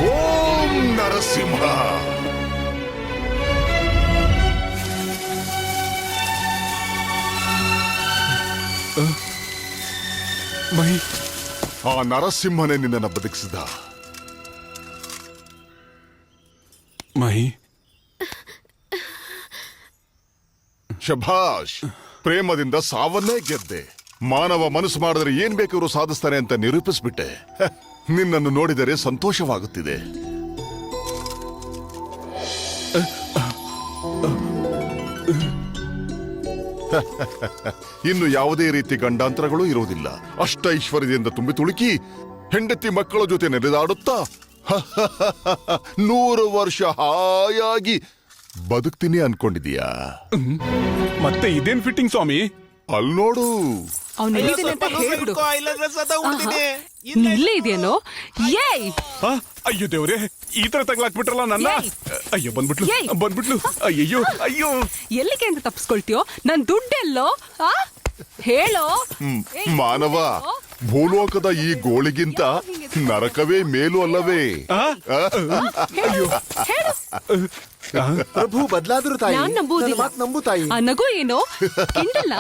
ಓಂ ನರಸಿಂಹ. ಮಹಿ, ಆ ನರಸಿಂಹನೇ ನಿನ್ನನ್ನು ಬದುಕಿಸಿದ. ಮಹಿ, ಶಭಾಷ್. ಪ್ರೇಮದಿಂದ ಸಾವನ್ನೇ ಗೆದ್ದೆ. ಮಾನವ ಮನಸ್ಸು ಮಾಡಿದ್ರೆ ಏನ್ ಬೇಕಾದ್ರೂ ಸಾಧಿಸ್ತಾನೆ ಅಂತ ನಿರೂಪಿಸ್ಬಿಟ್ಟೆ. ನಿನ್ನನ್ನು ನೋಡಿದರೆ ಸಂತೋಷವಾಗುತ್ತಿದೆ. ಇನ್ನು ಯಾವುದೇ ರೀತಿ ಗಂಡಾಂತರಗಳು ಇರುವುದಿಲ್ಲ. ಅಷ್ಟ ಐಶ್ವರ್ಯದಿಂದ ತುಂಬಿ ತುಳುಕಿ ಹೆಂಡತಿ ಮಕ್ಕಳ ಜೊತೆ ನಡೆದಾಡುತ್ತಾ 100 ವರ್ಷ ಹಾಯಾಗಿ ಬದುಕ್ತೀನಿ ಅನ್ಕೊಂಡಿದೀಯಾ? ಮತ್ತೆ ಇದೇನ್ ಫಿಟ್ಟಿಂಗ್ ಸ್ವಾಮಿ? ಅಲ್ ನೋಡು. ಇಲ್ಲೇ ಇದೆಯೇನೋ? ಏಯ್, ಅಯ್ಯೋ ದೇವ್ರೆ, ಈ ತರ ತಗ್ಲಾಕ್ಬಿಟ್ರಲ್ಲ ನನ್ನ. ಅಯ್ಯೋ ಬಂದ್ಬಿಟ್ಲು. ಅಯ್ಯೋ ಅಯ್ಯೋ, ಎಲ್ಲಿಗೆ ಅಂತ ತಪ್ಪಿಸ್ಕೊಳ್ತೀಯೋ? ನನ್ ದುಡ್ಡೆಲ್ಲೋ? ಹೇಳೋ. ಮಾನವ, ಭೂಲೋಕದ ಈ ಗೋಳಿಗಿಂತ ನರಕವೇ ಮೇಲು ಅಲ್ಲವೇ? ಪ್ರಭು ಬದಲಾದ್ರು ತಾಯಿ. ನಾನ್ ನಂಬುವುದಿಲ್ಲ. ನಂಬು ತಾಯಿ. ಆ ನಗು ಏನೋ ಕಿಂಡಲ್ಲ.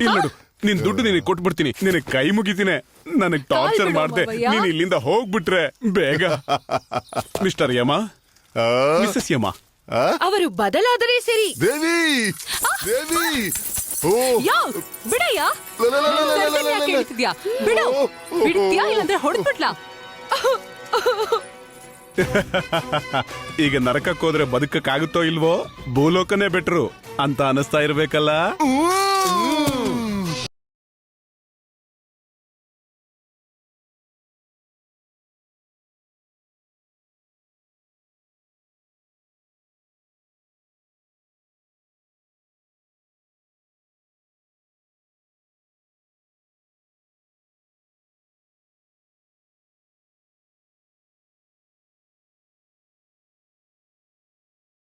ಇಲ್ಲ ನೋಡು, ನಿನ್ ದುಡ್ಡು ನಿನಗೆ ಕೊಟ್ಬಿಡ್ತೀನಿ. ನಿನಗೆ ಕೈ ಮುಗಿತೀನಿ. ನನಗ್ ಟಾರ್ಚರ್ ಮಾಡ್ದೆ. ನೀನ್ ಇಲ್ಲಿಂದ ಹೋಗ್ಬಿಟ್ರೆ ಬೇಗ. ಮಿಸ್ಟರ್ ಯಮ, ಮಿಸಸ್ ಯಮ, ಅವರು ಬದಲಾದರೆ ಸರಿ. ದೇವಿ, ದೇವಿ. ಓ, ಬಿಡಯ್ಯ. ಕೇಳ್ತಿದ್ಯಾ? ಬಿಡು. ಬಿಡ್ತೀಯಾ ಇಲ್ಲಾಂದ್ರೆ ಹೊಡೆದ್ಬಿಡ್ಲಾ? ಈಗ ನರಕಕ್ಕೆ ಹೋದ್ರೆ ಬದುಕಕ್ಕಾಗುತ್ತೋ ಇಲ್ವೋ? ಭೂಲೋಕನೇ ಬೆಟ್ರು ಅಂತ ಅನಿಸ್ತಾ ಇರ್ಬೇಕಲ್ಲ.